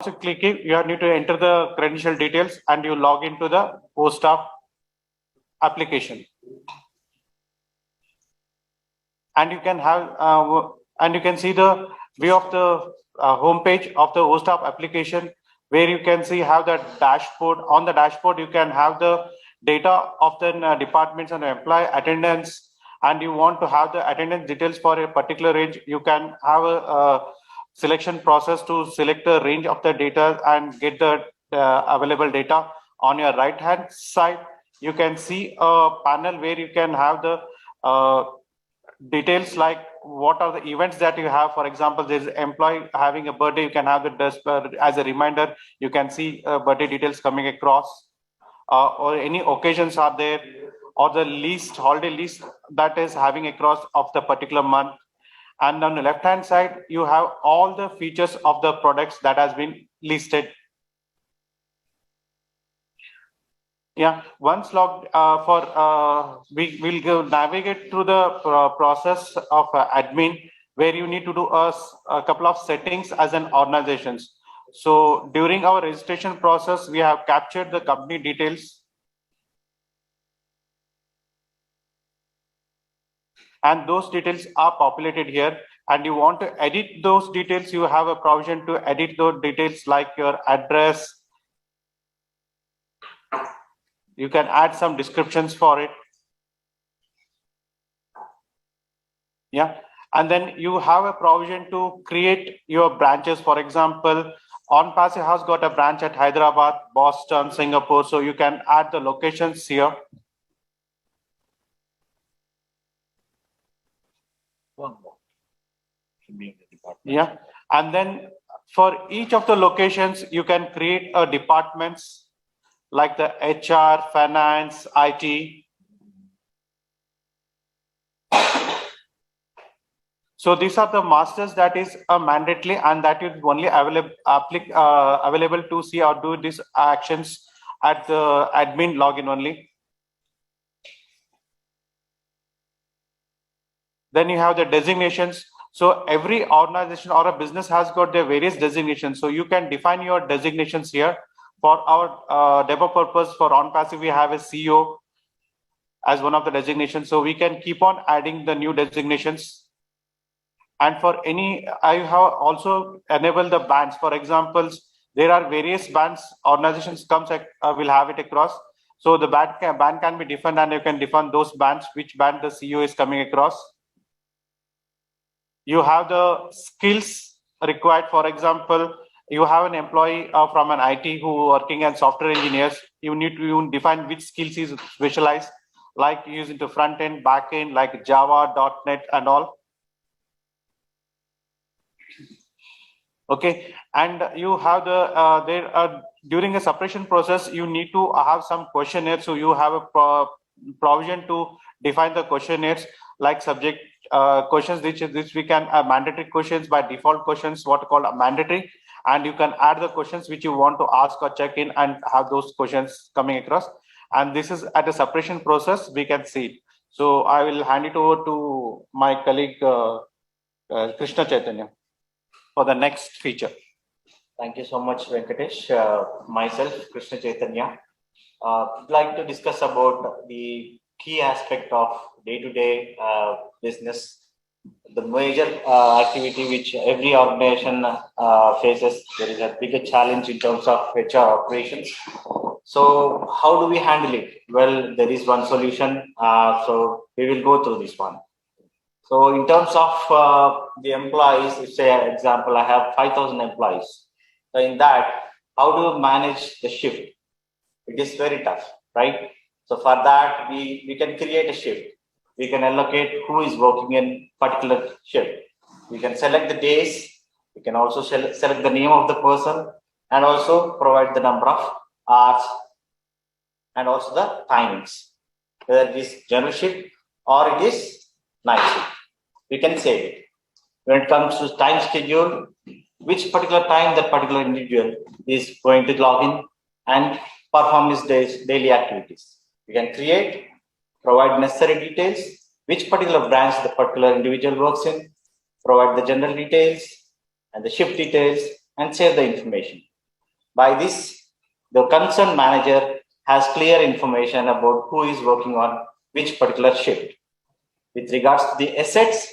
you click it, you need to enter the credential details and you log into the OStaff application. And you can have and you can see the view of the home page of the OStaff application, where you can see have the dashboard. On the dashboard, you can have the data of the departments and employee attendance, and you want to have the attendance details for a particular range. You can have a selection process to select the range of the data and get the available data. On your right hand side, you can see a panel where you can have the details like what are the events that you have. For example, there's employee having a birthday, you can have the as a reminder, you can see birthday details coming across, or any occasions are there, or the list, holiday list that is having across of the particular month. And on the left hand side, you have all the features of the products that has been listed. Yeah, once logged we will go navigate through the process of admin, where you need to do a couple of settings as an organizations. So during our registration process, we have captured the company details, and those details are populated here. And you want to edit those details, you have a provision to edit those details like your address. You can add some descriptions for it. Yeah, and then you have a provision to create your branches. For example, OnPassive has got a branch at Hyderabad, Boston, Singapore, so you can add the locations here. One more. Yeah, and then for each of the locations, you can create a departments like the HR, finance, IT. So these are the masters that is mandatory, and that is only available to see or do these actions at the admin login only. Then you have the designations. So every organization or a business has got their various designations. So you can define your designations here. For our demo purpose, for OnPassive, we have a CEO as one of the designations. So we can keep on adding the new designations. And for any, I have also enabled the bands. For example, there are various bands organizations will have it across. So the band can be defined, and you can define those bands, which band the CEO is coming across. You have the skills required. For example, you have an employee from an IT who working as software engineers. You need to define which skills is specialized, like using the front end, back end, like Java, .NET, and all. Okay, and you have the during a separation process, you need to have some questionnaires. So you have a provision to define the questionnaires like subject questions, which we can mandatory questions by default questions, what called mandatory, and you can add the questions which you want to ask or check in and have those questions coming across. And this is at a separation process, we can see it. So I will hand it over to my colleague Krishna Chaitanya for the next feature. Thank you so much, Venkatesh. Myself, Krishna Chaitanya, I'd like to discuss about the key aspect of day-to-day business, the major activity which every organization faces. There is a bigger challenge in terms of HR operations. So how do we handle it? Well, there is one solution. So we will go through this one. So in terms of the employees, if say example, I have 5,000 employees. So in that, how do you manage the shift? It is very tough, right? So for that, we can create a shift. We can allocate who is working in particular shift. We can select the days. We can also select the name of the person, and also provide the number of hours and also the timings, whether it is general shift or it is night shift. We can save it. When it comes to time schedule, which particular time that particular individual is going to log in and perform his daily activities. We can create, provide necessary details, which particular branch the particular individual works in, provide the general details and the shift details, and save the information. By this, the concerned manager has clear information about who is working on which particular shift. With regards to the assets,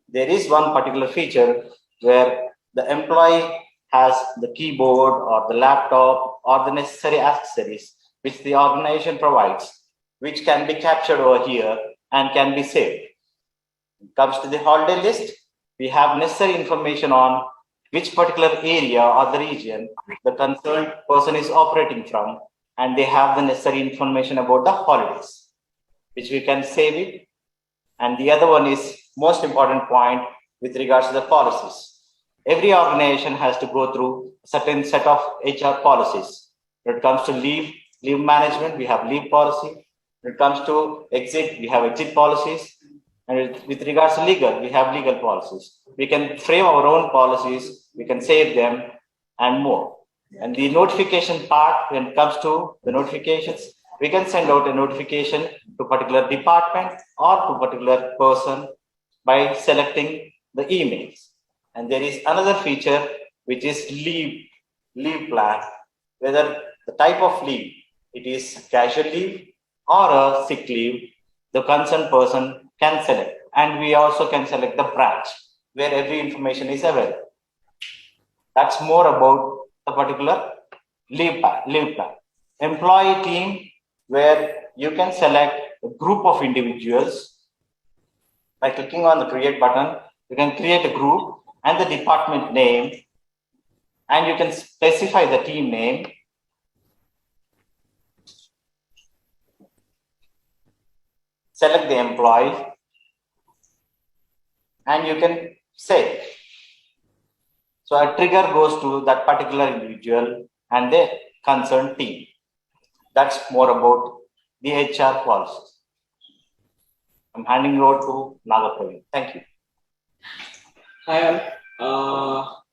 there is one particular feature where the employee has the keyboard or the laptop or the necessary accessories which the organization provides, which can be captured over here and can be saved. When it comes to the holiday list, we have necessary information on which particular area or the region the concerned person is operating from, and they have the necessary information about the holidays, which we can save it. And the other one is most important point with regards to the policies. Every organization has to go through a certain set of HR policies. When it comes to leave management, we have leave policy. When it comes to exit, we have exit policies. And with regards to legal, we have legal policies. We can frame our own policies, we can save them and more. And the notification part, when it comes to the notifications, we can send out a notification to a particular department or to a particular person by selecting the emails. And there is another feature which is leave plan, whether the type of leave, it is casual leave or a sick leave, the concerned person can select. And we also can select the branch where every information is available. That's more about the particular leave plan. Employee team, where you can select a group of individuals. By clicking on the create button, you can create a group and the department name, and you can specify the team name. Select the employee, and you can save. So a trigger goes to that particular individual and the concerned team. That's more about the HR policies. I'm handing over to Nagapravi. Thank you. Hi all.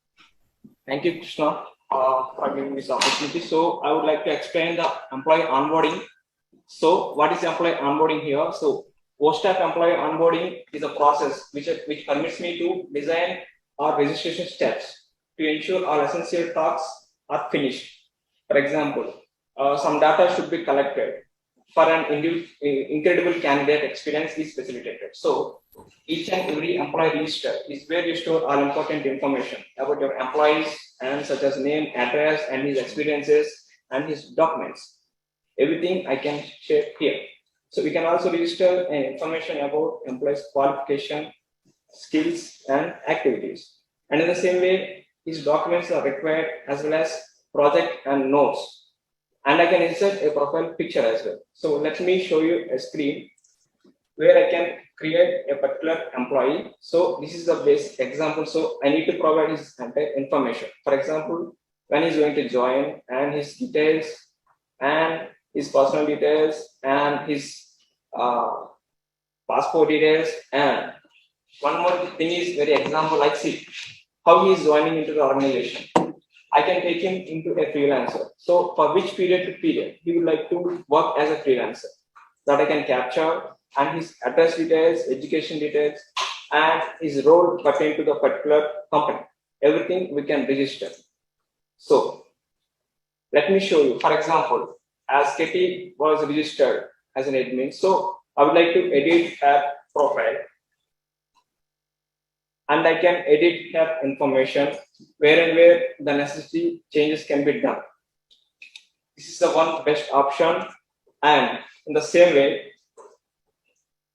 Thank you, Krishna, for giving this opportunity. So I would like to explain the employee onboarding. So what is employee onboarding here? So post-staff employee onboarding is a process which permits me to design our registration steps to ensure all essential tasks are finished. For example, some data should be collected for an incredible candidate experience is facilitated. So each and every employee register is where you store all important information about your employees, and such as name, address, and his experiences and his documents. Everything I can share here. So we can also register information about employees' qualification, skills, and activities. And in the same way, his documents are required as well as project and notes. And I can insert a profile picture as well. So let me show you a screen where I can create a particular employee. So this is the base example. So I need to provide his entire information. For example, when he's going to join and his details and his personal details and his passport details. And one more thing is very example, like see how he is joining into the organization. I can take him into a freelancer. So for which period to period he would like to work as a freelancer, that I can capture, and his address details, education details, and his role pertaining to the particular company. Everything we can register. So let me show you. For example, as Katie was registered as an admin, so I would like to edit her profile. And I can edit her information where and where the necessary changes can be done. This is the one best option. And in the same way,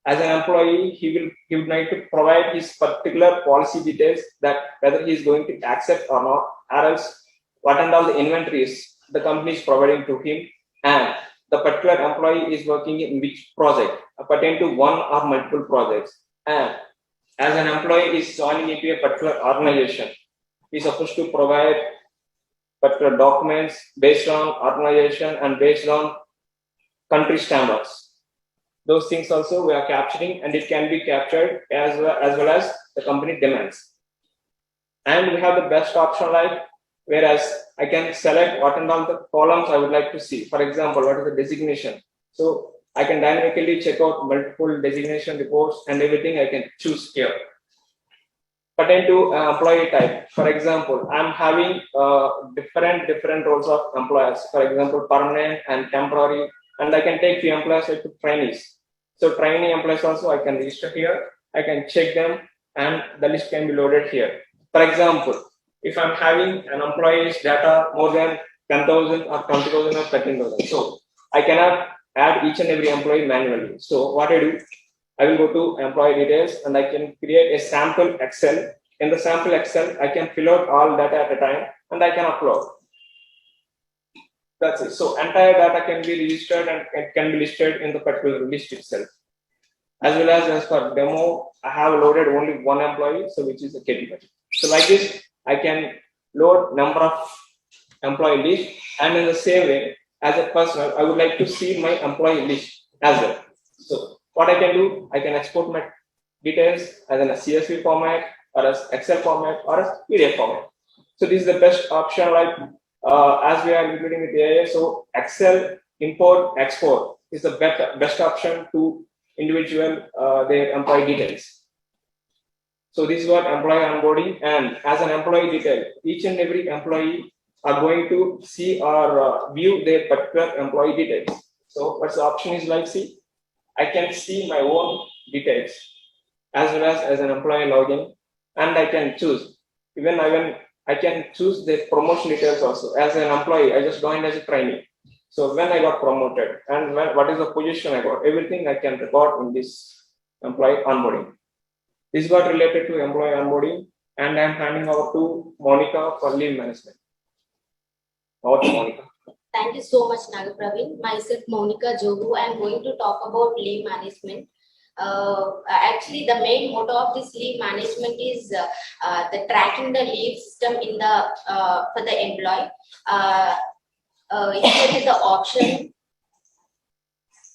as an employee, he would like to provide his particular policy details, that whether he is going to accept or not, or else what and all the inventories the company is providing to him, and the particular employee is working in which project, pertain to one or multiple projects. And as an employee is joining into a particular organization, he is supposed to provide particular documents based on organization and based on country standards. Those things also we are capturing, and it can be captured as well as the company demands. And we have the best option, like whereas I can select what and all the columns I would like to see. For example, what is the designation? So I can dynamically check out multiple designation reports and everything I can choose here. pertain to employee type. For example, I'm having different roles of employers. For example, permanent and temporary, and I can take few employees like trainees. So trainee employees also I can register here. I can check them, and the list can be loaded here. For example, if I'm having an employee's data more than 10,000 or 20,000 or 13,000, so I cannot add each and every employee manually. So what I do, I will go to employee details and I can create a sample Excel. In the sample Excel, I can fill out all data at a time and I can upload. That's it. So entire data can be registered and it can be listed in the particular list itself. As well as for demo, I have loaded only one employee, so which is a category. So like this, I can load number of employee list, and in the same way, as a personal, I would like to see my employee list as well. So what I can do, I can export my details as in a CSV format or as Excel format or as PDF format. So this is the best option, like as we are including with AI. So Excel import export is the best option to individual their employee details. So this is what employee onboarding, and as an employee detail, each and every employee are going to see or view their particular employee details. So what's the option is like, see, I can see my own details as well as an employee login, and I can choose, even I can choose the promotion details also. As an employee, I just joined as a trainee. So when I got promoted and what is the position I got, everything I can record in this employee onboarding. This got related to employee onboarding, and I'm handing over to Monica for leave management. Over to Monica. Thank you so much, Nagapraveen. Myself, Monica Jogu. I'm going to talk about leave management. Actually, the main motto of this leave management is the tracking the leave system in the for the employee. Here is the option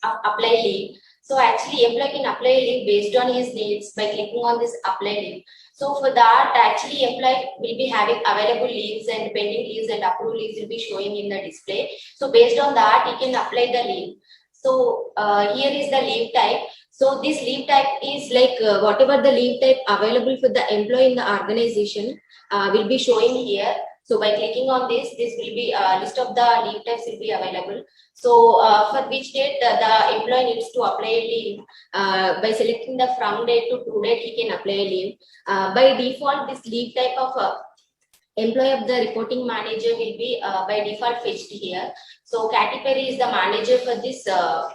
of apply leave. So actually, employee can apply leave based on his needs by clicking on this apply leave. So for that, actually, employee will be having available leaves and pending leaves and approved leaves will be showing in the display. So based on that, he can apply the leave. So here is the leave type. So this leave type is like whatever the leave type available for the employee in the organization will be showing here. So by clicking on this will be a list of the leave types will be available. So for which date the employee needs to apply a leave, by selecting the from date to to date, he can apply a leave. By default, this leave type of employee of the reporting manager will be by default fetched here. So Katy Perry is the manager for this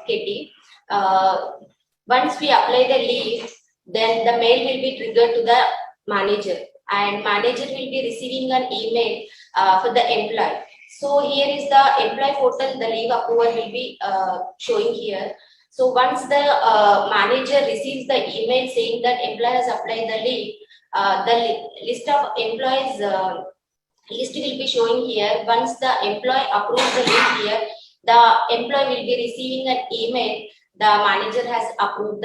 kitty. Once we apply the leave, then the mail will be triggered to the manager, and manager will be receiving an email for the employee. So here is the employee portal, the leave approval will be showing here. So once the manager receives the email saying that employee has applied the leave, the list of employees list will be showing here. Once the employee approves the leave here, the employee will be receiving an email. The manager has approved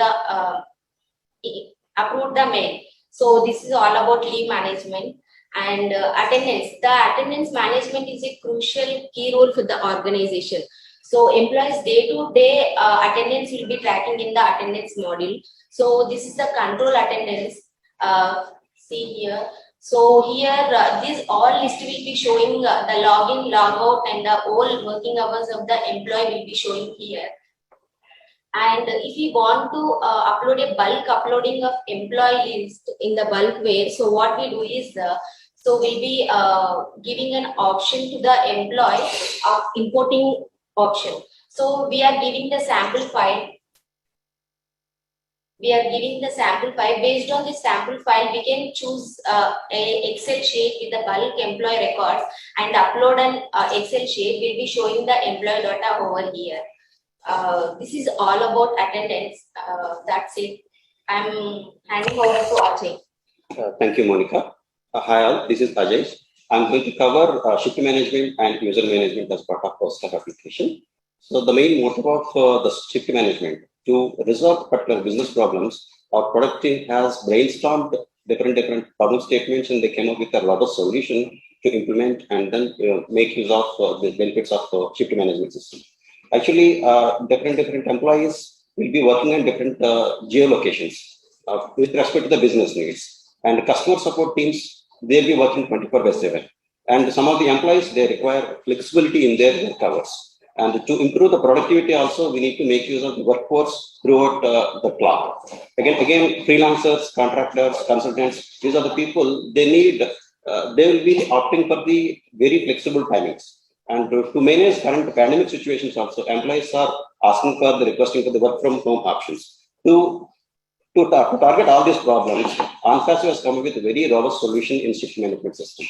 the mail. So this is all about leave management. And attendance. The attendance management is a crucial key role for the organization. So employees day-to-day attendance will be tracking in the attendance module. So this is the control attendance. See here. So here this all list will be showing the login, logout, and the whole working hours of the employee will be showing here. And if you want to upload a bulk uploading of employee list in the bulk way, so what we do is, so we'll be giving an option to the employee of importing option. So we are giving the sample file. Based on the sample file, we can choose a Excel sheet with the bulk employee records and upload an Excel sheet. We'll be showing the employee data over here. This is all about attendance. That's it. I'm handing over to Ajay. Thank you, Monica. Hi all, this is Ajay. I'm going to cover shift management and user management as part of our staff application. So the main motive of the shift management to resolve particular business problems. Our product team has brainstormed different problem statements, and they came up with a robust solution to implement and then make use of the benefits of shift management system. Actually, different employees will be working on different geolocations with respect to the business needs. And customer support teams, they'll be working 24/7. And some of the employees, they require flexibility in their work hours. And to improve the productivity also, we need to make use of the workforce throughout the clock. Again, freelancers, contractors, consultants, these are the people, they will be opting for the very flexible timings. And to manage current pandemic situations also, employees are requesting for the work from home options. To target all these problems, OnPassive has come up with a very robust solution in shift management system.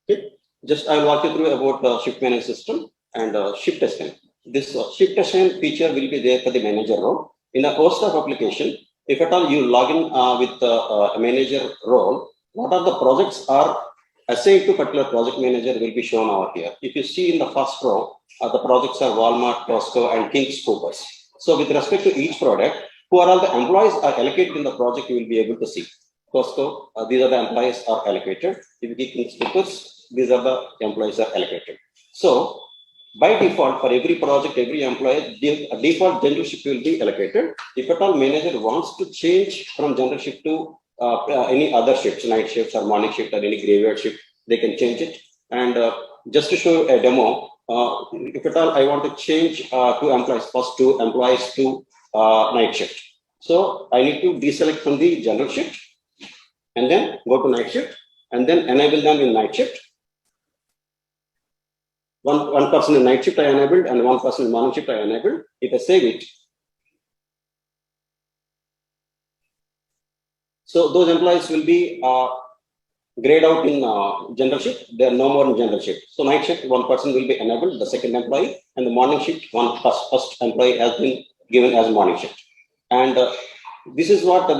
Okay. Just I'll walk you through about the shift management system and shift SN. This shift SN feature will be there for the manager role. In a host of application, if at all you log in with a manager role, what are the projects are assigned to particular project manager will be shown over here. If you see in the first row, the projects are Walmart, Costco, and King's Coopers. So with respect to each product, who are all the employees are allocated in the project, you will be able to see. Costco, these are the employees are allocated. If you get King's Coopers, these are the employees are allocated. So by default, for every project, every employee, the default general shift will be allocated. If at all manager wants to change from general shift to any other shifts, night shifts or morning shift or any graveyard shift, they can change it. And just to show a demo, if at all I want to change two employees, first two employees to night shift. So I need to deselect from the general shift and then go to night shift and then enable them in night shift. One person in night shift I enabled and one person in morning shift I enabled. If I save it, so those employees will be grayed out in general shift. They are no more in general shift. So night shift, one person will be enabled, the second employee, and the morning shift, first employee has been given as morning shift. And this is what the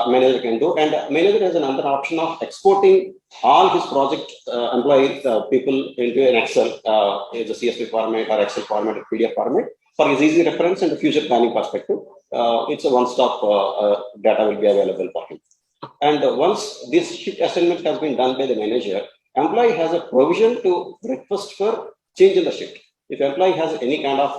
manager can do. And manager has another option of exporting all his project employee people into an Excel, as a CSV format or Excel format or PDF format for his easy reference and future planning perspective. It's a one-stop data will be available for him. And once this shift assignment has been done by the manager, employee has a provision to request for change in the shift. If employee has any kind of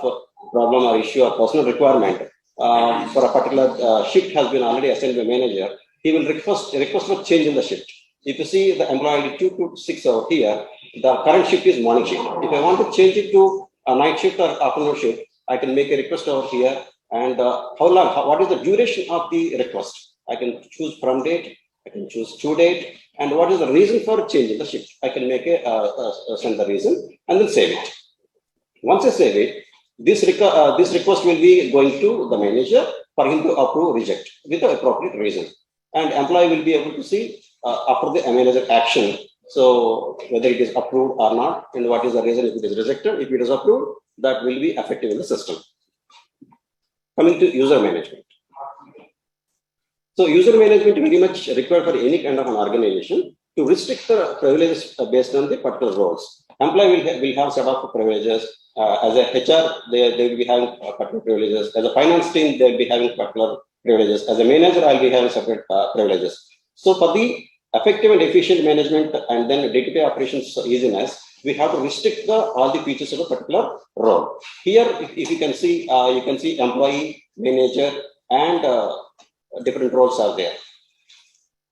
problem or issue or personal requirement for a particular shift has been already assigned by manager, he will request for change in the shift. If you see the employee 2 to 6 over here, the current shift is morning shift. If I want to change it to a night shift or afternoon shift, I can make a request over here. And what is the duration of the request? I can choose from date, I can choose to date, and what is the reason for changing the shift? I can make send the reason and then save it. Once I save it, this request will be going to the manager for him to approve, reject with the appropriate reason. And employee will be able to see after the manager action, so whether it is approved or not, and what is the reason if it is rejected. If it is approved, that will be effective in the system. Coming to user management. So user management is very much required for any kind of an organization to restrict the privileges based on the particular roles. Employee will have set of privileges. As a HR, they will be having particular privileges. As a finance team, they will be having particular privileges. As a manager, I'll be having separate privileges. So for the effective and efficient management and then day-to-day operations easiness, we have to restrict all the features of a particular role. Here, if you can see employee, manager, and different roles are there.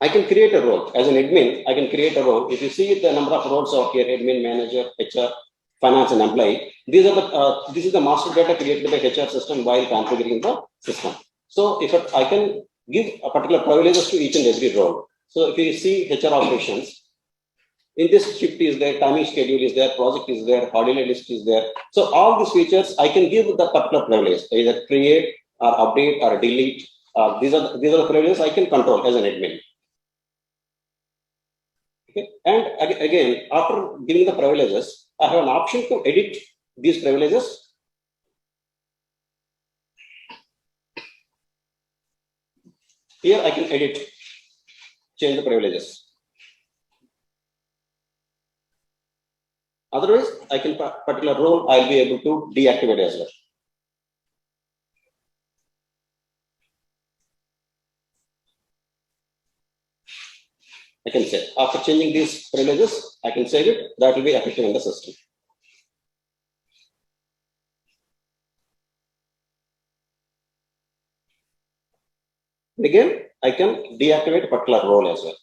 I can create a role as an admin. I can create a role. If you see the number of roles out here: admin, manager, HR, finance, and employee. These are this is the master data created by HR system while configuring the system. So if I can give a particular privileges to each and every role. So if you see HR operations, in this shift is there, timing schedule is there, project is there, holiday list is there. So all these features I can give the particular privilege, either create or update or delete. These are the privileges I can control as an admin. Okay. And again, after giving the privileges, I have an option to edit these privileges. Here I can edit, change the privileges. Otherwise, I can particular role I'll be able to deactivate as well. I can say after changing these privileges, I can save it. That will be effective in the system. Again, I can deactivate a particular role as well.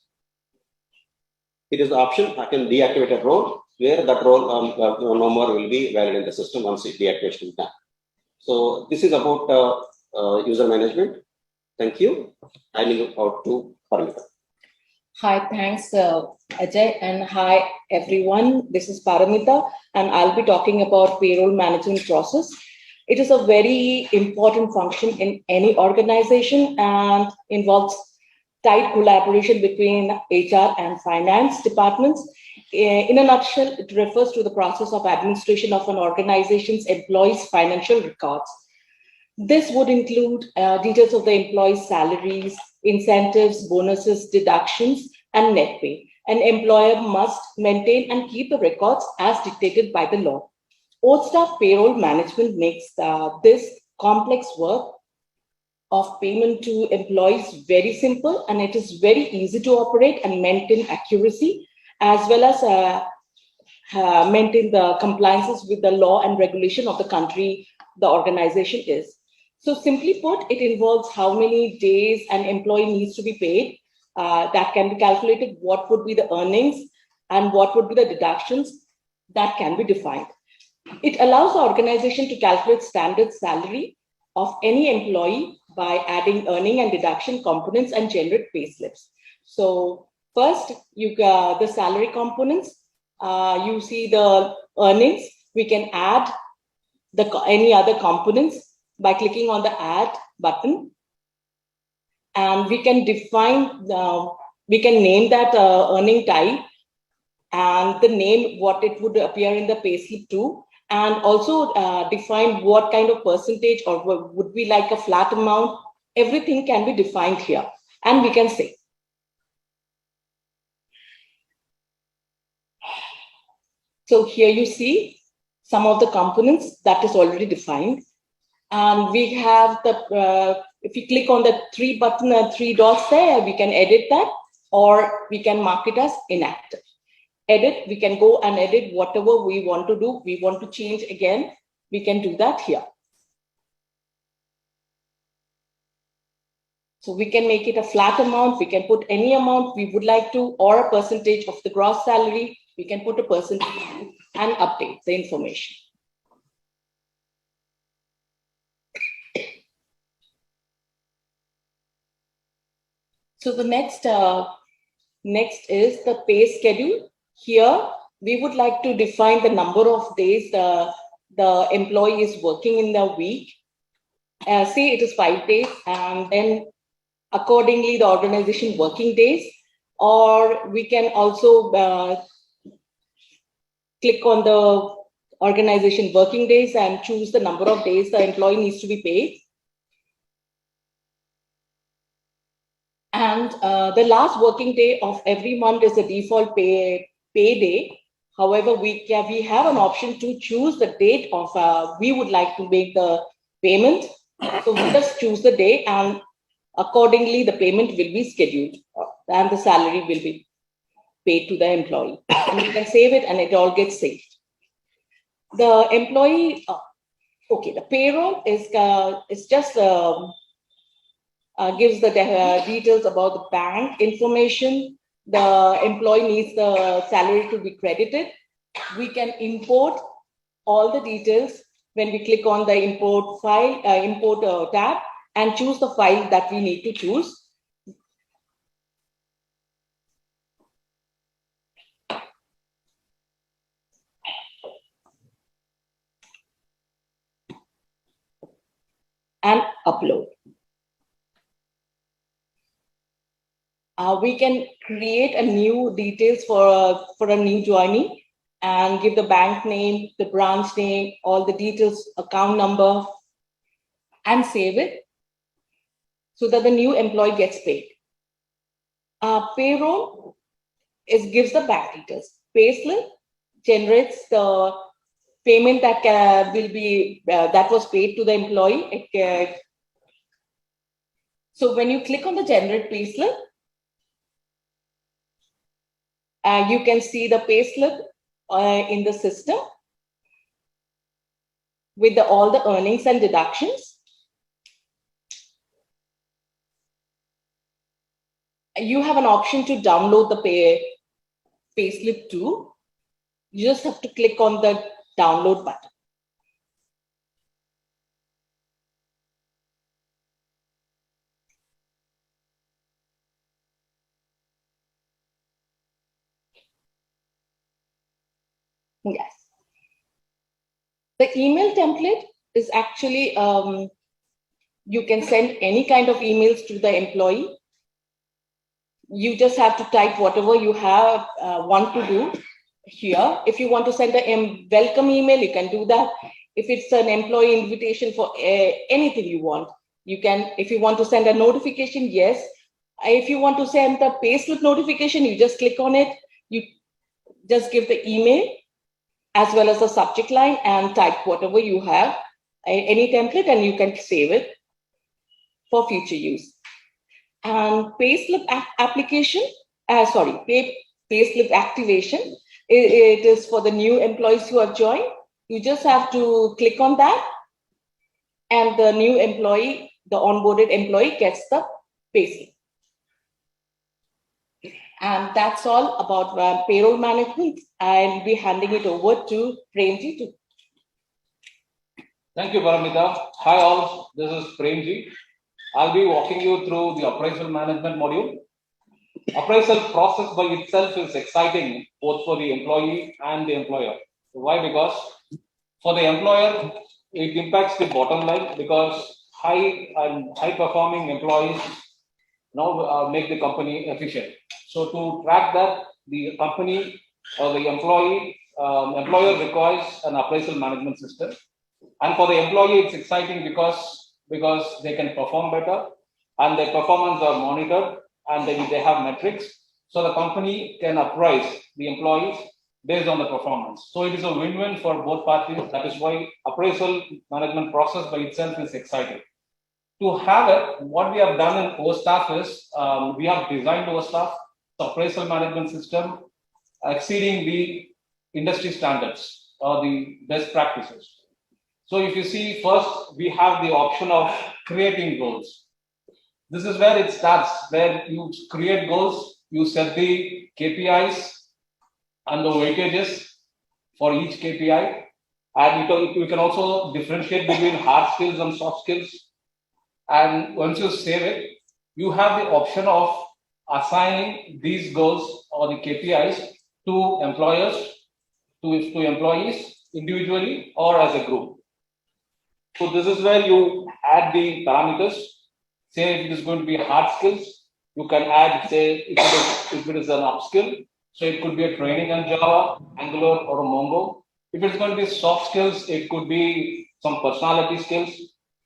It is the option I can deactivate a role where that role no more will be valid in the system once the deactivation is done. So this is about user management. Thank you. Handing out to Paramita. Hi, thanks Ajay, and hi everyone. This is Paramita, and I'll be talking about payroll management process. It is a very important function in any organization and involves tight collaboration between HR and finance departments. In a nutshell, it refers to the process of administration of an organization's employees' financial records. This would include details of the employees' salaries, incentives, bonuses, deductions, and net pay. An employer must maintain and keep the records as dictated by the law. Old staff payroll management makes this complex work of payment to employees very simple, and it is very easy to operate and maintain accuracy, as well as maintain the compliances with the law and regulation of the country the organization is. So simply put, it involves how many days an employee needs to be paid. That can be calculated, what would be the earnings and what would be the deductions that can be defined. It allows the organization to calculate standard salary of any employee by adding earning and deduction components and generate pay slips. So first, the salary components, you see the earnings. We can add any other components by clicking on the add button. And we can define, we can name that earning type and the name, what it would appear in the payslip too. And also define what kind of percentage or would be like a flat amount. Everything can be defined here, and we can say. So here you see some of the components that is already defined. And we have the, if you click on the three dots there, we can edit that, or we can mark it as inactive. Edit, we can go and edit whatever we want to do. We want to change again, we can do that here. So we can make it a flat amount, we can put any amount we would like to, or a percentage of the gross salary, we can put a percentage and update the information. So the next is the pay schedule. Here, we would like to define the number of days the employee is working in the week. Say it is 5 days, and then accordingly the organization working days, or we can also click on the organization working days and choose the number of days the employee needs to be paid. And the last working day of every month is the default pay day. However, we have an option to choose the date of we would like to make the payment. So we just choose the day, and accordingly the payment will be scheduled and the salary will be paid to the employee. And you can save it and it all gets saved. The employee, okay, the payroll is just gives the details about the bank information. The employee needs the salary to be credited. We can import all the details when we click on the import file, import tab, and choose the file that we need to choose. And upload. We can create a new details for a new joinee and give the bank name, the branch name, all the details, account number, and save it so that the new employee gets paid. Payroll gives the bank details. Payslip generates the payment that will be that was paid to the employee. So when you click on the generate payslip, you can see the payslip in the system with all the earnings and deductions. you have an option to download the payslip too. You just have to click on the download button. Yes. The email template is actually, you can send any kind of emails to the employee. You just have to type whatever you have want to do here. If you want to send a welcome email, you can do that. If it's an employee invitation for anything you want, you can. If you want to send a notification, yes. If you want to send the payslip notification, you just click on it. You just give the email as well as the subject line and type whatever you have, any template, and you can save it for future use. And payslip application, payslip activation, it is for the new employees who have joined. You just have to click on that, and the new employee, the onboarded employee, gets the payslip. And that's all about payroll management. I'll be handing it over to Premji to. Thank you, Paramita. Hi all, this is Premji. I'll be walking you through the appraisal management module. Appraisal process by itself is exciting both for the employee and the employer. Why? Because for the employer, it impacts the bottom line because high performing employees now make the company efficient. So to track that, the company or the employer requires an appraisal management system. And for the employee, it's exciting because they can perform better and their performance are monitored and they have metrics. So the company can appraise the employees based on the performance. So it is a win-win for both parties. That is why appraisal management process by itself is exciting. To have it, what we have done in OStaff is we have designed OStaff, the appraisal management system, exceeding the industry standards or the best practices. So if you see, first, we have the option of creating goals. This is where it starts, where you create goals, you set the KPIs and the weightages for each KPI. And you can also differentiate between hard skills and soft skills. And once you save it, you have the option of assigning these goals or the KPIs to employers, to employees individually or as a group. So this is where you add the parameters. Say if it is going to be hard skills, you can add, say, if it is an upskill, so it could be a training on Java, Angular, or a Mongo. If it's going to be soft skills, it could be some personality skills,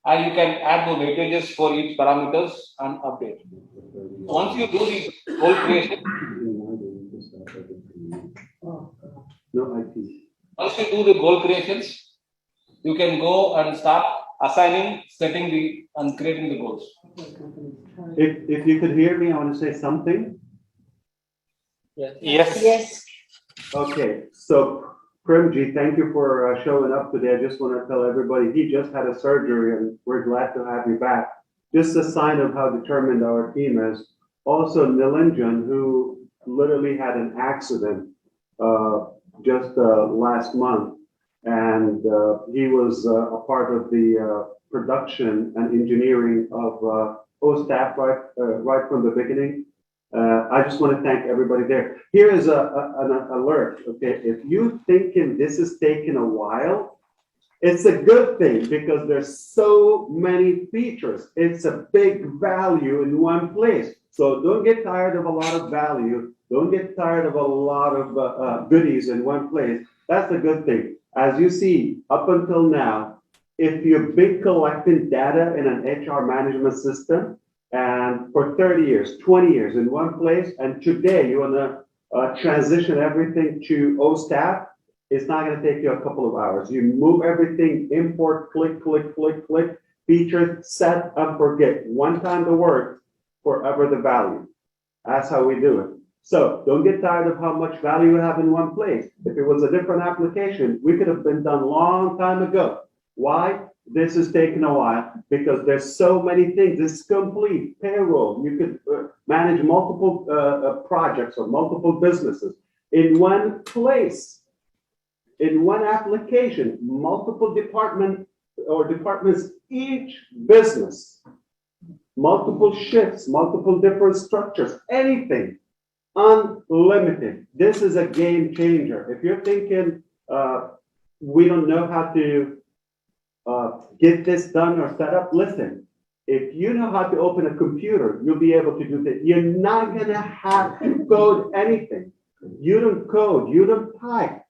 and you can add the weightages for each parameters and update. Once you do the goal creation, once you do the goal creations, you can go and start assigning, setting and creating the goals. If you could hear me, I want to say something. Yes. Okay, so Premji, thank you for showing up today. I just want to tell everybody he just had a surgery and we're glad to have you back. Just a sign of how determined our team is. Also, Nilanjan, who literally had an accident just last month. And he was a part of the production and engineering of OStaff right from the beginning. I just want to thank everybody there. Here is an alert, okay? If you thinking this is taking a while, it's a good thing because there's so many features. It's a big value in one place. So don't get tired of a lot of value. Don't get tired of a lot of goodies in one place. That's a good thing. As you see, up until now, if you've been collecting data in an HR management system and for 30 years, 20 years in one place, and today you want to transition everything to OStaff, it's not going to take you a couple of hours. You move everything, import, click, click, click, click, feature, set, and forget. One time the work, forever the value. That's how we do it. So don't get tired of how much value you have in one place. If it was a different application, we could have been done a long time ago. Why? This is taking a while because there's so many things. It's complete payroll. You could manage multiple projects or multiple businesses in one place, in one application, multiple departments, each business, multiple shifts, multiple different structures, anything, unlimited. This is a game changer. If you're thinking we don't know how to get this done or set up, listen, if you know how to open a computer, you'll be able to do that. You're not gonna have to code anything. You don't code, you don't type.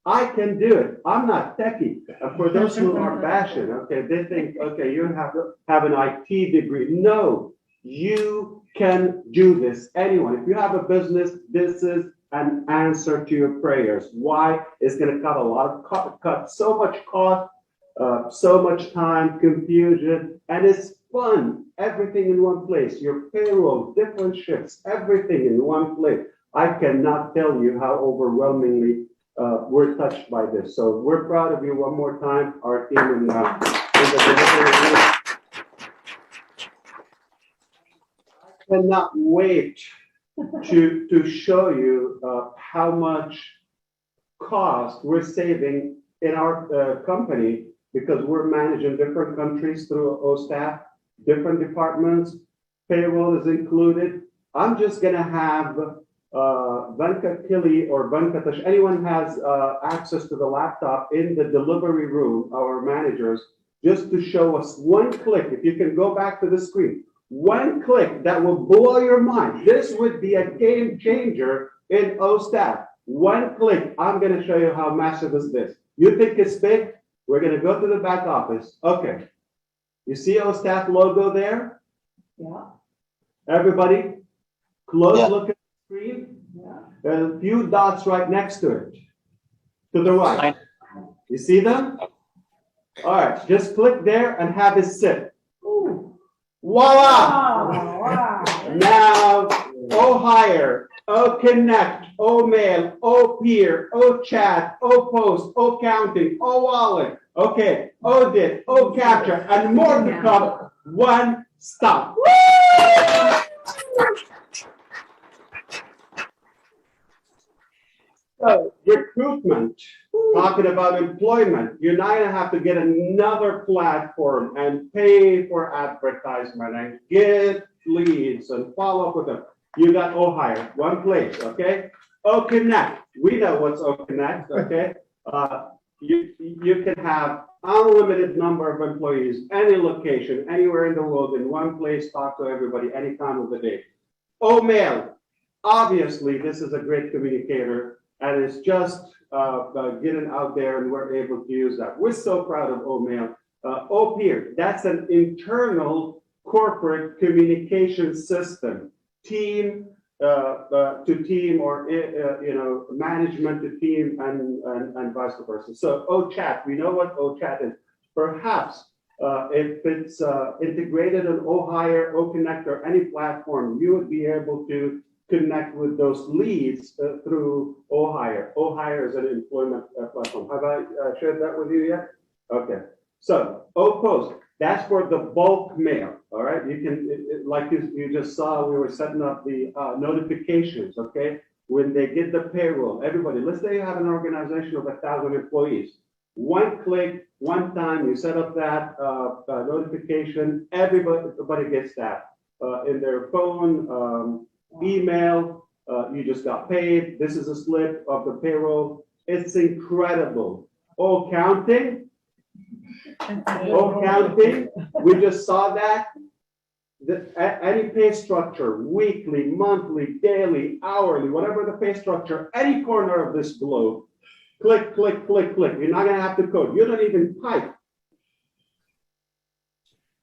I can do it. I'm not techie. For those who are bashing, okay, they think, okay, you have to have an IT degree. No, you can do this. Anyone, if you have a business, this is an answer to your prayers. Why? It's going to cut a lot of cut so much cost, so much time, confusion, and it's fun. Everything in one place. Your payroll, different shifts, everything in one place. I cannot tell you how overwhelmingly we're touched by this. So we're proud of you one more time, our team in the delivery room. I cannot wait to show you how much cost we're saving in our company because we're managing different countries through OSTAF, different departments, payroll is included. I'm just gonna have Venkatili or Venkatash, anyone has access to the laptop in the delivery room, our managers, just to show us one click. If you can go back to the screen, one click that will blow your mind. This would be a game changer in OSTAF. One click, I'm gonna show you how massive is this. You think it's big? We're gonna go to the back office. Okay, you see OSTAF logo there? Yeah. Everybody, close Yeah. look at the screen. Yeah. There's a few dots right next to it, to the right. You see them? All right, just click there and have it sit. Ooh. Voila! Wow. Now, O Hire, O Connect, O Mail, O Peer, O Chat, O Post, O Counting, O Wallet, okay, O Dit, O Capture, and more to come. One stop. So, recruitment, talking about employment, you're not gonna have to get another platform and pay for advertisement and get leads and follow up with them. You got OHire, one place, okay? OConnect, we know what's OConnect, okay? You can have unlimited number of employees, any location, anywhere in the world, in one place, talk to everybody, any time of the day. OMail, obviously, this is a great communicator, and it's just getting out there, and we're able to use that. We're so proud of OMail. OPeer, that's an internal corporate communication system, team to team, or management to team, and vice versa. So OChat, we know what OChat is. Perhaps if it's integrated on OHire, OConnect, or any platform, you would be able to connect with those leads through OHire. OHire is an employment platform. Have I shared that with you yet? Okay. So OPost, that's for the bulk mail. All right. You can, like you just saw, we were setting up the notifications. Okay. When they get the payroll, everybody, let's say you have an organization of 1,000 employees. One click, one time, you set up that notification. Everybody gets that in their phone. Email, you just got paid. This is a slip of the payroll. It's incredible. Oh, counting. We just saw that. Any pay structure, weekly, monthly, daily, hourly, whatever the pay structure, any corner of this globe, click, click, click, click. You're not going to have to code. You don't even type.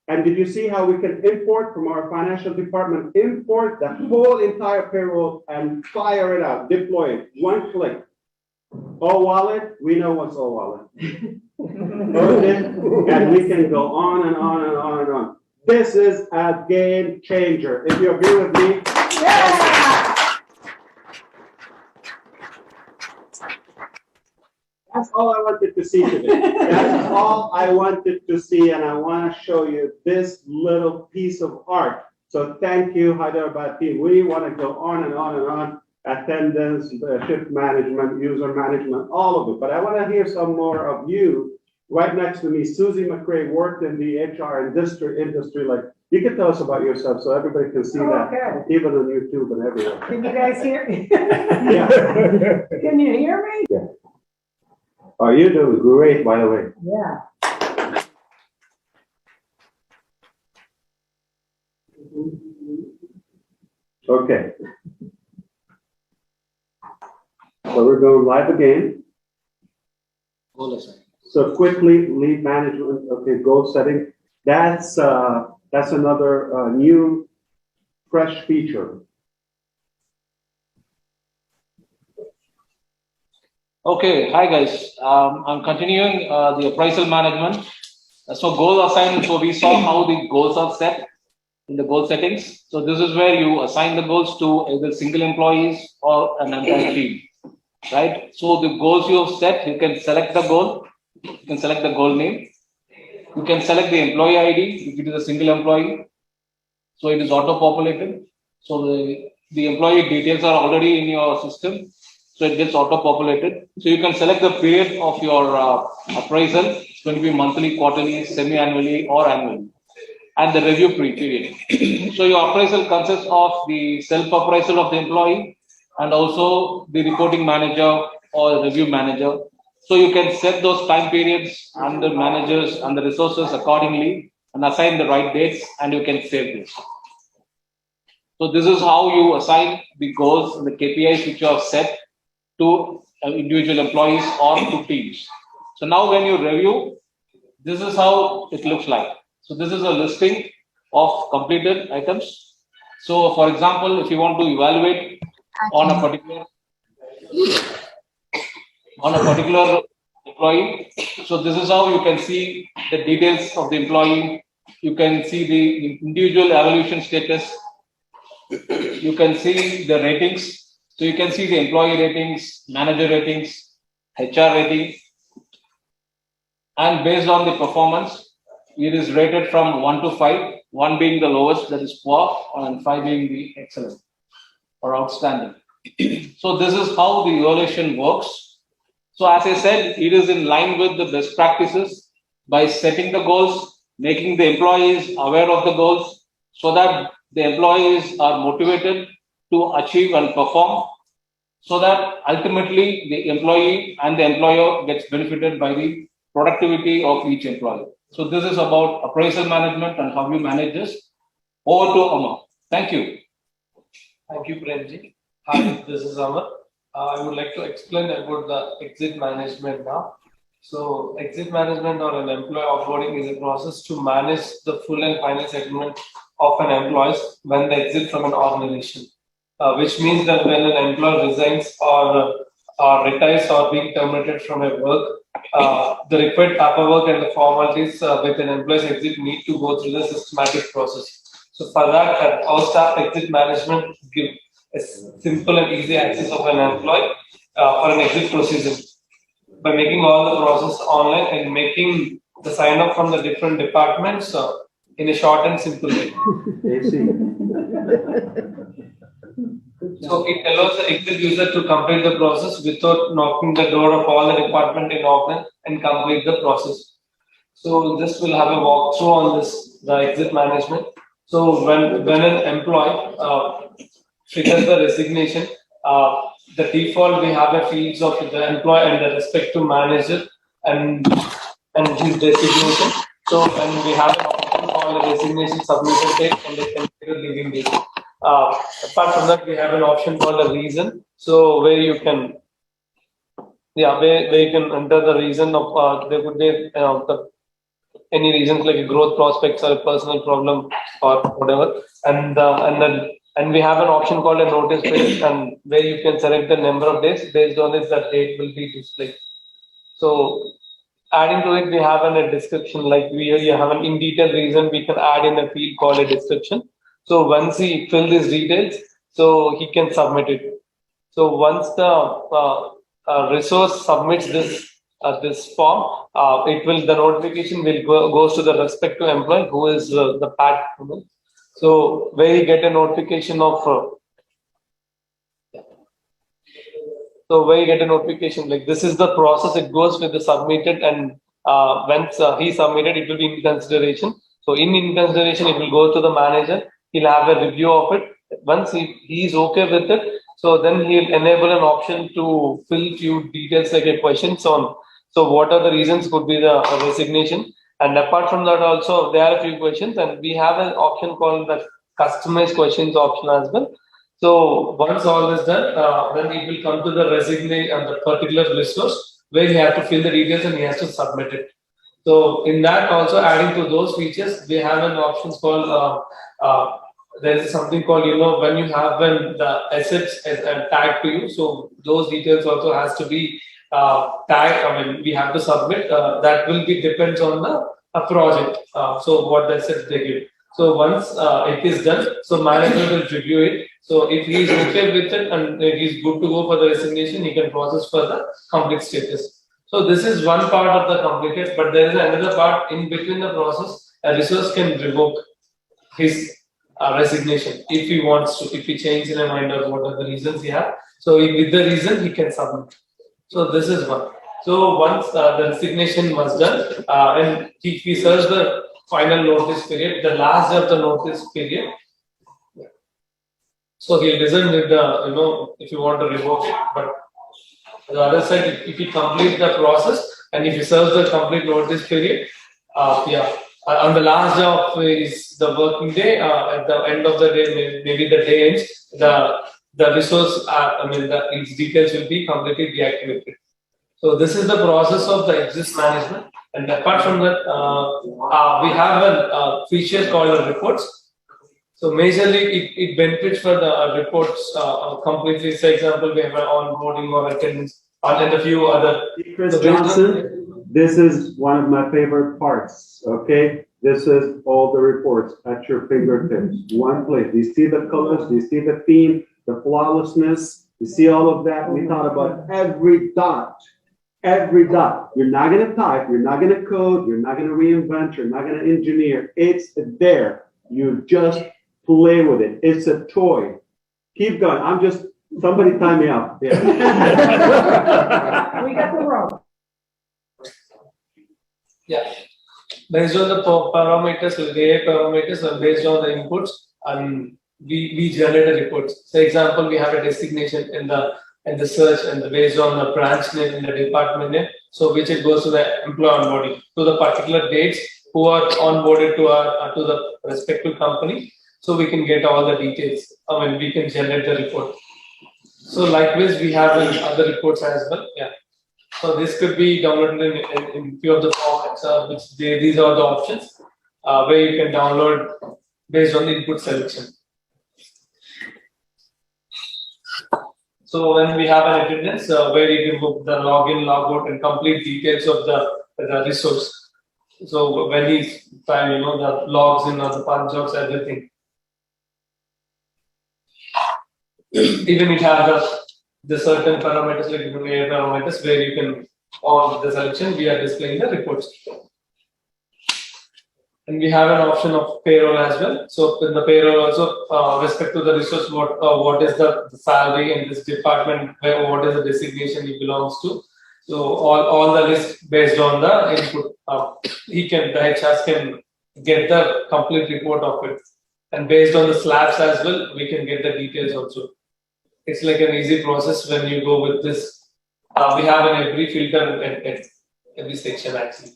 And did you see how we can import from our financial department, import the whole entire payroll and fire it out, deploy it, one click. O-Wallet, we know what's O-Wallet. Okay? And we can go on and on and on and on. This is a game changer. If you agree with me, yeah! That's all I wanted to see today. That's all I wanted to see, and I want to show you this little piece of art. So thank you, Hyderabad team. We want to go on and on and on. Attendance, shift management, user management, all of it. But I want to hear some more of you. Right next to me, Susie McRae worked in the HR industry. Like, you can tell us about yourself so everybody can see that, even on YouTube and everywhere. Can you guys hear me? Yeah. Can you hear me? Yeah. Oh, you're doing great, by the way. Yeah. Okay. So we're going live again. So quickly, lead management. Okay, goal setting. That's another new, fresh feature. Okay, hi guys. I'm continuing the appraisal management. So goal assignment. So we saw how the goals are set in the goal settings. So this is where you assign the goals to either single employees or an entire team, right? So the goals you have set, you can select the goal. You can select the goal name. You can select the employee ID if it is a single employee. So it is auto-populated. So the employee details are already in your system. So it gets auto-populated. So you can select the period of your appraisal. It's going to be monthly, quarterly, semi-annually, or annually. And the review period. So your appraisal consists of the self-appraisal of the employee and also the reporting manager or review manager. So you can set those time periods and the managers and the resources accordingly and assign the right dates, and you can save this. So this is how you assign the goals and the KPIs which you have set to individual employees or to teams. So now when you review, this is how it looks like. So this is a listing of completed items. So for example, if you want to evaluate on a particular employee, so this is how you can see the details of the employee. You can see the individual evaluation status. You can see the ratings. So you can see the employee ratings, manager ratings, HR rating. And based on the performance, it is rated from 1 to 5, 1 being the lowest, that is poor, and 5 being the excellent or outstanding. So this is how the evaluation works. So as I said, it is in line with the best practices by setting the goals, making the employees aware of the goals so that the employees are motivated to achieve and perform, so that ultimately the employee and the employer gets benefited by the productivity of each employee. So this is about appraisal management and how you manage this. Over to Amar. Thank you. Thank you, Premji. Hi, this is Amar. I would like to explain about the exit management now. So exit management or an employee offboarding is a process to manage the full and final settlement of an employee when they exit from an organization. Which means that when an employee resigns or retires or being terminated from a work, the required paperwork and the formalities with an employee's exit need to go through the systematic process. So for that, our staff exit management give a simple and easy access of an employee for an exit procedure by making all the process online and making the sign up from the different departments in a short and simple way. So it allows the exit user to complete the process without knocking the door of all the department in open and complete the process. So this will have a walkthrough on this, the exit management. So when an employee triggers the resignation, the default we have a fields of the employee and the respective manager and his designation. So when we have an option for the resignation submission date and the consider leaving date. Apart from that, we have an option called a reason. So where you can, where you can enter the reason of there could be any reasons like a growth prospects or a personal problem or whatever, and we have an option called a notice period, and where you can select the number of days. Based on this, that date will be displayed. So adding to it, we have a description, like you have an in detail reason. We can add in a field called a description. So once he fill these details, so he can submit it. So once the resource submits this this form, the notification will goes to the respective employee who is the PAT. So where you get a notification of. So where you get a notification like this is the process. It goes with the submitted, and once he submitted, it will be in consideration. So in consideration, it will go to the manager. He'll have a review of it. Once he is okay with it, so then he'll enable an option to fill few details like a questions on. So what are the reasons could be the resignation, and apart from that also there are a few questions, and we have an option called the customized questions option as well. So once all is done, then it will come to the resignation and the particular resource where he has to fill the details and he has to submit it. So in that also adding to those features, we have an options called there is something called when you have the assets tagged to you. So those details also has to be tagged. I mean we have to submit. That will be depends on the project. So what the assets they give. So once it is done, so manager will review it. So if he is okay with it and he is good to go for the resignation, he can process for the complete status. So this is one part of the completed, but there is another part in between the process. A resource can revoke his resignation if he wants to, if he changes in a mind or what are the reasons he have. So with the reason he can submit. So this is one. So once the resignation was done, and he serves the final notice period, the last of the notice period. So he'll resign with the, if you want to revoke it, but on the other side, if he complete the process and if he serves the complete notice period, on the last day of the working day, at the end of the day, maybe the day ends, the resource, its details will be completely deactivated. So this is the process of the exist management. And apart from that, we have a feature called reports. So majorly, it benefits for the reports completely. For example, we have an onboarding or attendance, and a few other. Chris Johnson, this is one of my favorite parts. Okay, this is all the reports at your fingertips. One place. You see the colors. You see the theme, the flawlessness. You see all of that. We thought about every dot. Every dot. You're not going to type. You're not going to code. You're not going to reinvent. You're not going to engineer. It's there. You just play with it. It's a toy. Keep going. Somebody tie me up. Yeah. We got the rope. Yeah. Based on the parameters, the AI parameters, and based on the inputs, and we generate the reports. For example, we have a designation in the search, and based on the branch name in the department name, so which it goes to the employee onboarding to the particular dates who are onboarded to the respective company. So we can get all the details. We can generate the report. So likewise, we have other reports as well. Yeah. So this could be downloaded in few of the formats, these are the options where you can download based on the input selection. So when we have an attendance where you can book the login, logout, and complete details of the resource. So when he's trying, the logs in or the punch outs, everything. Even it has the certain parameters like AI parameters where you can on the selection we are displaying the reports. And we have an option of payroll as well. So in the payroll also respect to the resource what is the salary in this department, what is the designation it belongs to. So all the list based on the input. The HRs can get the complete report of it. And based on the slabs as well, we can get the details also. It's like an easy process when you go with this. We have an every filter at every section actually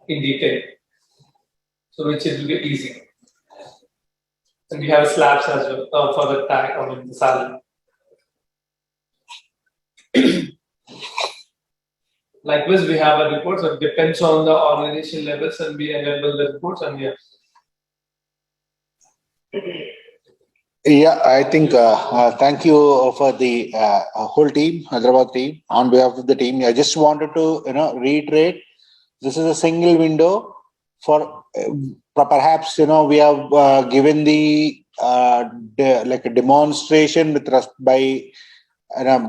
in detail. So which it will be easy. And we have slabs as well for the tag, the salary. Likewise, we have a report, so it depends on the organization levels, and we enable the reports, and yeah. Yeah, I think thank you for the whole team, Hyderabad team. On behalf of the team, I just wanted to reiterate, this is a single window for perhaps we have given the like a demonstration with by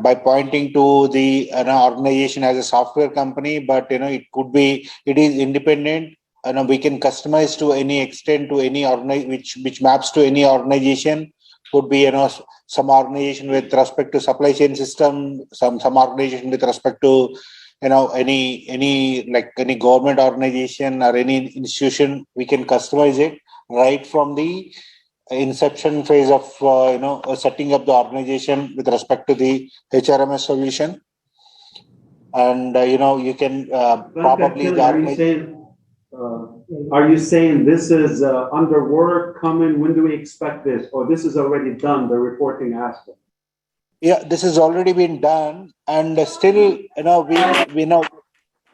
by pointing to the organization as a software company, but it could be, it is independent. We can customize to any extent to any which maps to any organization. Could be some organization with respect to supply chain system, some organization with respect to any government organization or any institution. We can customize it right from the inception phase of setting up the organization with respect to the HRMS solution. And you can probably are you saying this is under work coming? When do we expect this, or this is already done, the reporting aspect? Yeah, this has already been done, and still we know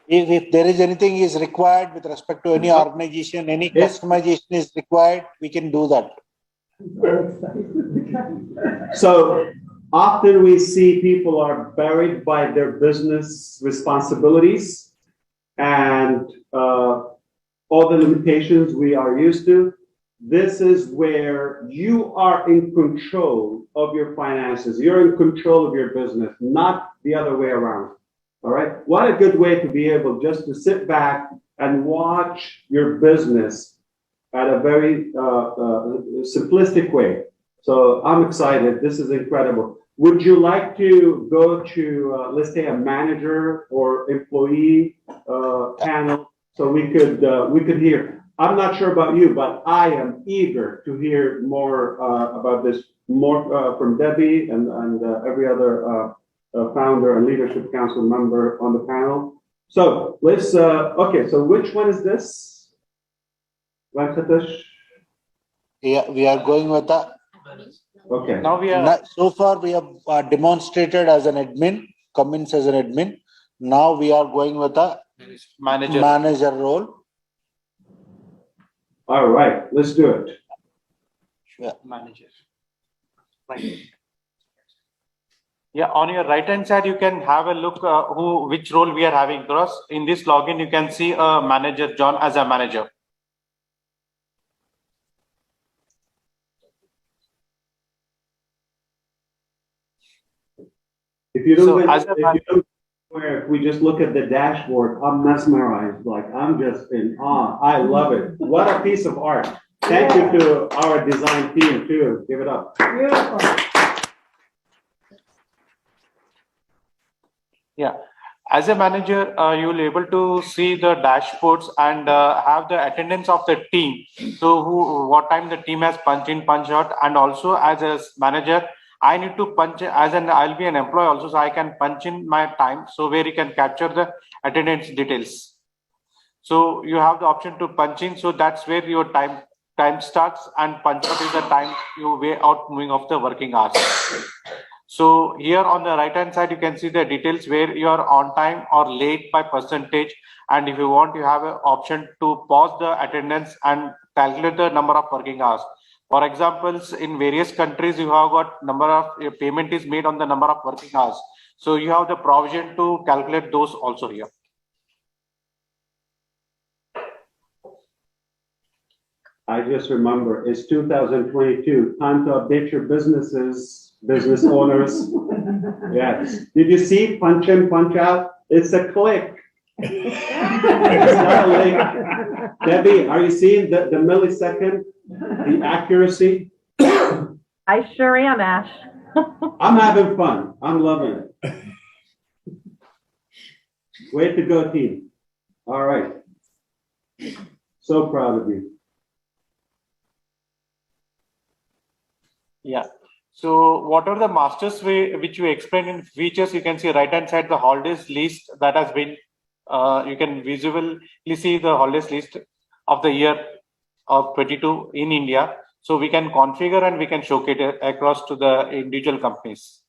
if there is anything is required with respect to any organization, any customization is required, we can do that. So often we see people are buried by their business responsibilities and all the limitations we are used to. This is where you are in control of your finances. You're in control of your business, not the other way around. All right. What a good way to be able just to sit back and watch your business at a very simplistic way. So I'm excited. This is incredible. Would you like to go to, let's say, a manager or employee panel so we could hear? I'm not sure about you, but I am eager to hear more about this, more from Debbie and every other founder and leadership council member on the panel. So let's, okay, so which one is this? Venkatesh? Yeah, we are going with that. Okay. Now we are. So far, we have demonstrated as an admin, Cummins as an admin. Now we are going with a manager role. All right, let's do it. Yeah. Manager. Right. Yeah, on your right hand side, you can have a look which role we are having. Because in this login, you can see a manager, John, as a manager. If you don't, if we just look at the dashboard, I'm mesmerized. Like I'm just in awe. I love it. What a piece of art. Thank you to our design team too. Give it up. Beautiful. Yeah. As a manager, you will be able to see the dashboards and have the attendance of the team. So what time the team has punched in, punch out, and also as a manager, I need to punch I'll be an employee also, so I can punch in my time. So where you can capture the attendance details. So you have the option to punch in. So that's where your time starts, and punch out is the time you way out moving of the working hours. So here on the right hand side, you can see the details where you are on time or late by percentage. And if you want, you have an option to pause the attendance and calculate the number of working hours. For examples, in various countries, you have got number of your payment is made on the number of working hours. So you have the provision to calculate those also here. I just remember it's 2022. Time to update your businesses, business owners. Yes. Did you see punch in, punch out? It's a click. It's not a link. Debbie, are you seeing the millisecond, the accuracy? I sure am, Ash. I'm having fun. I'm loving it. Way to go, team. All right. So proud of you. Yeah. So what are the masters which we explained in features? You can see right hand side the holidays list that has been. You can visually see the holidays list of the year of 22 in India. So we can configure and we can showcase it across to the individual companies.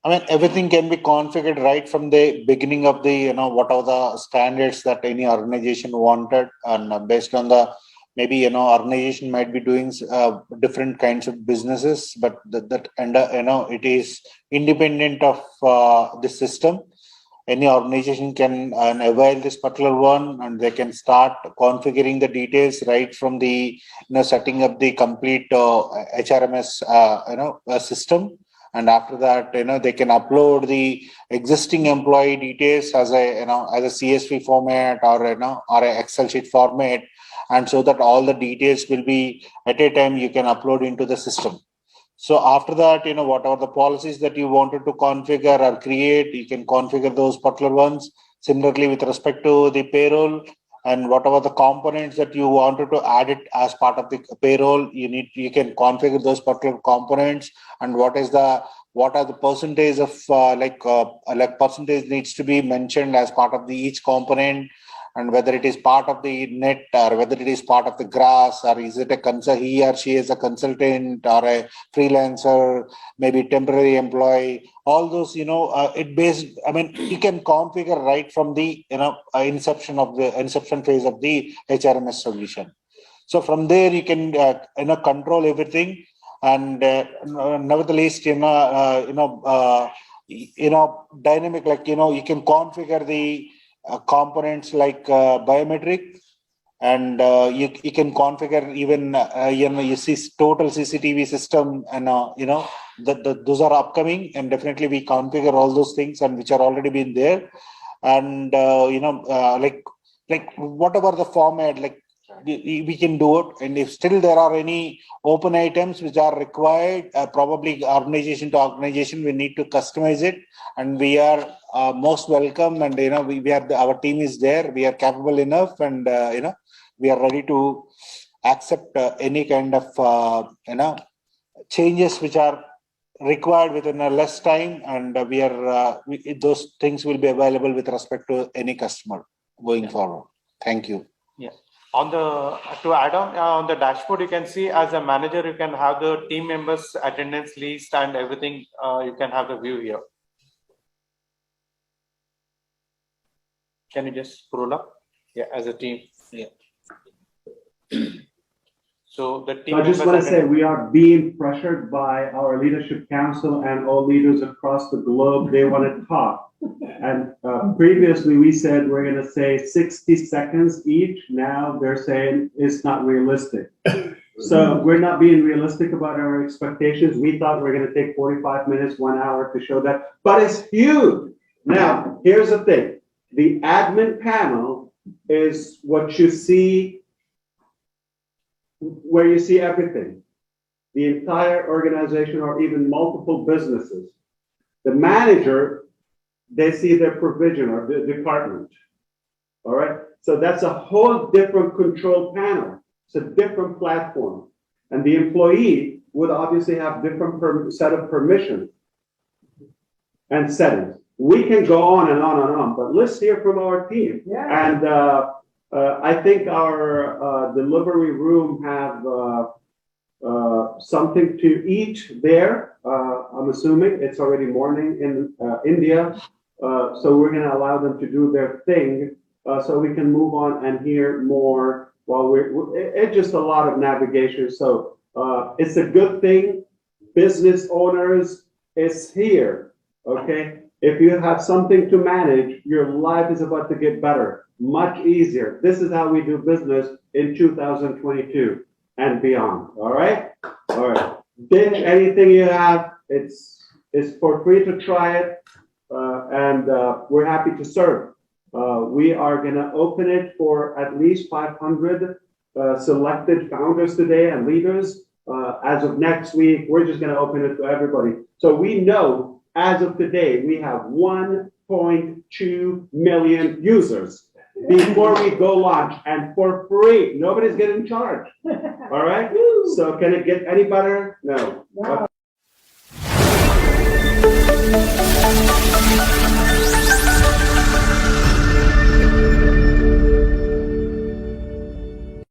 I mean, everything can be configured right from the beginning of the, what are the standards that any organization wanted, and based on the, maybe, organization might be doing different kinds of businesses, but it is independent of the system. any organization can avail this particular one, and they can start configuring the details right from the setting up the complete HRMS system. And after that, they can upload the existing employee details as a as a CSV format or or a Excel sheet format, and so that all the details will be at a time you can upload into the system. So after that, whatever the policies that you wanted to configure or create, you can configure those particular ones. Similarly, with respect to the payroll and whatever the components that you wanted to add it as part of the payroll, you can configure those particular components, and what are the percentage of percentage needs to be mentioned as part of the each component, and whether it is part of the net or whether it is part of the grass, or is it he or she is a consultant or a freelancer, maybe temporary employee, all those, you can configure right from the, inception phase of the HRMS solution. So from there, you can, control everything. And nevertheless, dynamic, you can configure the components like biometric, and you can configure even you see total CCTV system, and those are upcoming, and definitely we configure all those things and which are already been there. And whatever the format, we can do it. And if still there are any open items which are required, probably organization to organization, we need to customize it, and we are most welcome. And we are our team is there, we are capable enough, and we are ready to accept any kind of changes which are required within a less time, and those things will be available with respect to any customer going forward. Thank you. Yeah. To add on the dashboard, you can see as a manager, you can have the team members attendance list and everything. You can have the view here. Can you just scroll up? Yeah, as a team. Yeah. So the team. I just want to say we are being pressured by our leadership council and all leaders across the globe. They want to talk. And previously we said we're going to say 60 seconds each. Now they're saying it's not realistic. So we're not being realistic about our expectations. We thought we're going to take 45 minutes, 1 hour to show that, but it's huge. Now, here's the thing. The admin panel is what you see, where you see everything, the entire organization or even multiple businesses. The manager, they see their provision or the department. All right. So that's a whole different control panel. It's a different platform. And the employee would obviously have different set of permissions and settings. We can go on and on and on, but let's hear from our team. Yeah. And I think our delivery room have something to eat there. I'm assuming it's already morning in India. So we're going to allow them to do their thing so we can move on and hear more while it's just a lot of navigation. So it's a good thing. Business owners is here. Okay. If you have something to manage, your life is about to get better, much easier. This is how we do business in 2022 and beyond. All right. All right. Then anything you have, it's for free to try it. And we're happy to serve. We are going to open it for at least 500 selected founders today and leaders. As of next week, we're just going to open it to everybody. So we know as of today, we have 1.2 million users before we go launch, and for free. Nobody's getting charged. All right. So can it get any better? No.